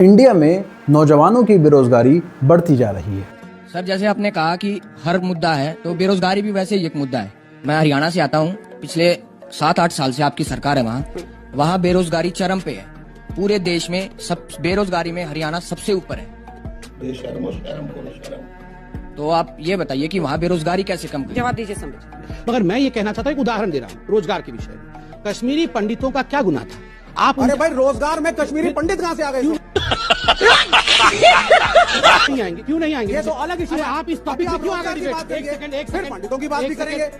India में नौजवानों की बेरोजगारी बढ़ती जा रही है। सर, जैसे आपने कहा कि हर मुद्दा है तो बेरोजगारी भी वैसे ही एक मुद्दा है। मैं हरियाणा से आता हूँ, पिछले 7-8 साल से आपकी सरकार है वहाँ बेरोजगारी चरम पे है। पूरे देश में सब बेरोजगारी में हरियाणा सबसे ऊपर है। तो आप ये बताइए कि वहाँ बेरोजगारी कैसे कम करें? जवाब दीजिए समझ। मगर मैं ये कहना चाहता हूँ, एक उदाहरण दे रहा हूँ रोजगार के विषय में। कश्मीरी पंडितों का क्या गुनाह था? आप अरे भाई, रोजगार में कश्मीरी पंडित कहाँ से आ गए? नहीं आएंगे, क्यों नहीं आएंगे? ये तो अलग इशू है। आप इस टॉपिक पे क्यों आगे डिबेट? एक सेकंड, पंडितों की बात भी करेंगे।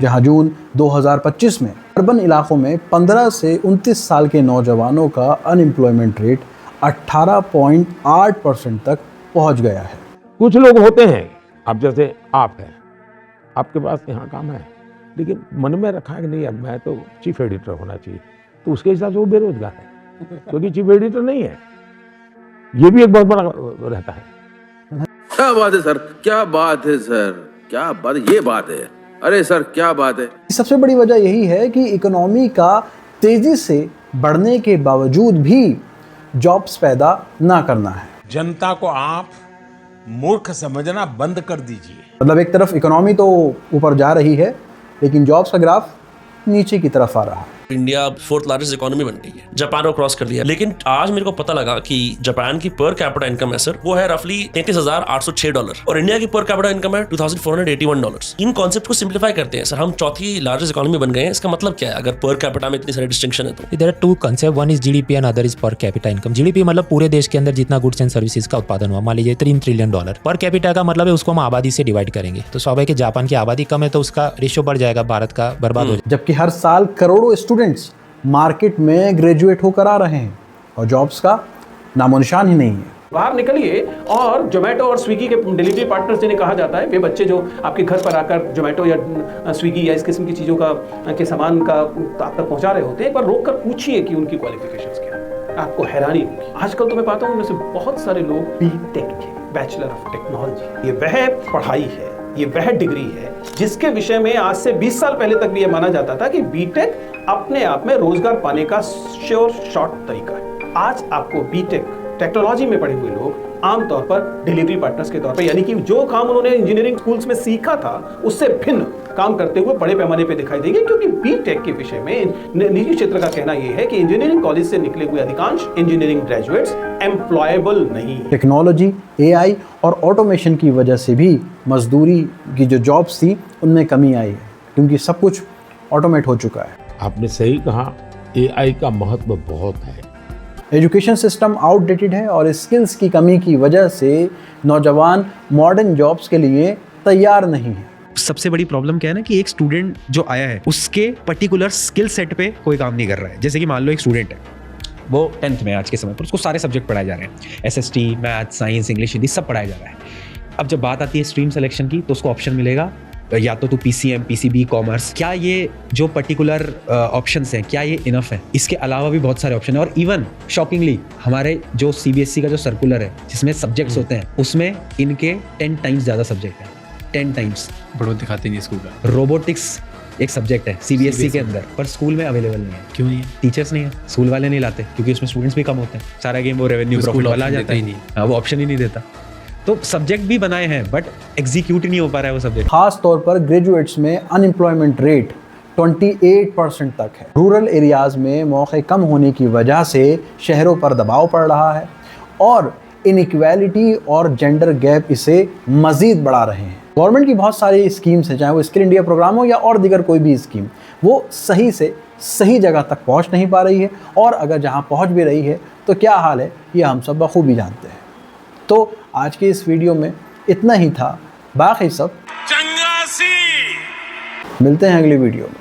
जहां जून 2025 में अर्बन इलाकों में 15 से 29 साल के नौजवानों का अनएम्प्लॉयमेंट रेट 18.8% तक पहुंच गया है। कुछ लोग होते हैं, अब जैसे आप हैं, आपके पास यहाँ काम है, लेकिन मन में रखा है कि नहीं अब मैं तो चीफ एडिटर होना चाहिए, तो उसके हिसाब से वो बेरोजगार है, क्योंकि चीफ एडिटर नहीं है। ये भी एक बहुत बड़ा रहता है। क्या बात है सर, क्या बात है सर, क्या बात है, ये बात है। अरे सर क्या बात है। सबसे बड़ी वजह यही है कि इकोनॉमी का तेजी से बढ़ने के बावजूद भी जॉब्स पैदा ना करना है। जनता को आप मूर्ख समझना बंद कर दीजिए। मतलब एक तरफ इकोनॉमी तो ऊपर जा रही है, लेकिन जॉब्स का ग्राफ नीचे की तरफ आ रहा है। इंडिया 4th लार्जेस्ट इकोनॉमी बन गई है, जापान को क्रॉस कर दिया। लेकिन आज मेरे को पता लगा कि जापान की पर कैपिटा इनकम है सर, वो है रफली $33,806 और इंडिया की पर कैपिटा इनकम है $2,481। इन कॉन्सेप्ट को सिंप्लीफाई करते हैं सर, हम चौथी लार्जेस्ट इकोनॉमी बन गए हैं। इसका मतलब क्या है अगर पर कैपिटा में इतनी सारी डिस्टिंक्शन है तो? There are two concept, one is GDP and other is per capita income. GDP मतलब पूरे देश के अंदर जितना गुड्स एंड सर्विसेज का उत्पादन हुआ, मान लीजिए $3 ट्रिलियन। पर कैपिटा का मतलब है उसको हम आबादी से डिवाइड करेंगे, तो स्वाभाविक जापान की आबादी कम है तो उसका रेशियो बढ़ जाएगा, भारत का बर्बाद हो जाएगा। जबकि हर साल करोड़ों स्टूडेंट्स मार्केट में ग्रेजुएट होकर आ रहे हैं और जॉब्स का नामो निशान ही नहीं है। बाहर निकलिए और जोमेटो और स्विगी के डिलीवरी पार्टनर्स जिन्हें कहा जाता है, वे बच्चे जो आपके घर पर आकर जोमेटो या स्विगी या इस किस्म की चीज़ों के सामान का आप तक पहुंचा रहे होते हैं, एक बार रोक कर पूछिए कि उनकी क्वालिफिकेशंस क्या है, आपको हैरानी होगी। आजकल तो मैं पाता हूँ उनमें से बहुत सारे लोग बीटेक के, बैचलर ऑफ टेक्नोलॉजी, ये वह पढ़ाई है, ये वह डिग्री है जिसके विषय में आज से 20 साल पहले तक भी यह माना जाता था कि बीटेक अपने आप में रोजगार पाने का श्योर शॉर्ट तरीका है। आज आपको बीटेक टेक्नोलॉजी में पढ़े हुए लोग आमतौर पर डिलीवरी पार्टनर्स के तौर पर, यानी कि जो काम उन्होंने इंजीनियरिंग स्कूल्स में सीखा था उससे भिन्न काम करते हुए बड़े पैमाने पे दिखाई देंगे, क्योंकि बीटेक के विषय में निजी क्षेत्र का कहना यह है कि इंजीनियरिंग कॉलेज से निकले हुए अधिकांश इंजीनियरिंग ग्रेजुएट्स एम्प्लॉयबल नहीं है। टेक्नोलॉजी, एआई और ऑटोमेशन की वजह से भी मजदूरी की जो जॉब्स थी उनमें कमी आई है, क्योंकि सब कुछ ऑटोमेट हो चुका है। आपने सही कहा, एआई का महत्व बहुत है। एजुकेशन सिस्टम आउटडेटेड है और स्किल्स की कमी की वजह से नौजवान मॉडर्न जॉब्स के लिए तैयार नहीं है। सबसे बड़ी प्रॉब्लम क्या है ना कि एक स्टूडेंट जो आया है उसके पर्टिकुलर स्किल सेट पे कोई काम नहीं कर रहा है। जैसे कि मान लो एक स्टूडेंट है, वो 10th में आज के समय पर, उसको सारे सब्जेक्ट पढ़ाए जा रहे हैं, SST, math, science, English, Hindi सब पढ़ाया जा रहा है। अब जब बात आती है स्ट्रीम सिलेक्शन की तो उसको ऑप्शन मिलेगा या तो पीसीएम, पीसीबी, कॉमर्स। क्या ये जो पर्टिकुलर ऑप्शंस हैं क्या ये इनफ है? इसके अलावा भी बहुत सारे ऑप्शन है। और इवन शॉकिंगली हमारे जो सीबीएसई का जो सर्कुलर है जिसमें सब्जेक्ट्स होते हैं उसमें इनके 10 टाइम्स ज़्यादा सब्जेक्ट है, 10 टाइम्स। बढ़ो दिखाते नहीं स्कूल का। रोबोटिक्स एक सब्जेक्ट है सीबीएसई के अंदर, पर स्कूल में अवेलेबल नहीं है। क्यों नहीं है? टीचर्स नहीं है, स्कूल वाले नहीं लाते, क्योंकि उसमें स्टूडेंट्स भी कम होते हैं। सारा गेम वो रेवेन्यू प्रॉफिट वाला आ जाता है, हाँ वो ऑप्शन ही नहीं देता। तो सब्जेक्ट भी बनाए हैं बट एग्जीक्यूट ही नहीं हो पा रहा है वो सब्जेक्ट। खास तौर पर ग्रेजुएट्स में अनएम्प्लॉयमेंट रेट 28% तक है। रूरल एरियाज में मौके कम होने की वजह से शहरों पर दबाव पड़ रहा है और इनइक्वालिटी और जेंडर गैप इसे मज़ीद बढ़ा रहे हैं। गवर्नमेंट की बहुत सारी स्कीम्स हैं, चाहे वो स्किल इंडिया प्रोग्राम हो या और दीगर कोई भी स्कीम, वो सही से सही जगह तक पहुंच नहीं पा रही है, और अगर जहां पहुंच भी रही है तो क्या हाल है ये हम सब बखूबी जानते हैं। तो आज के इस वीडियो में इतना ही था, बाकी सब चंगासी। मिलते हैं अगली वीडियो में।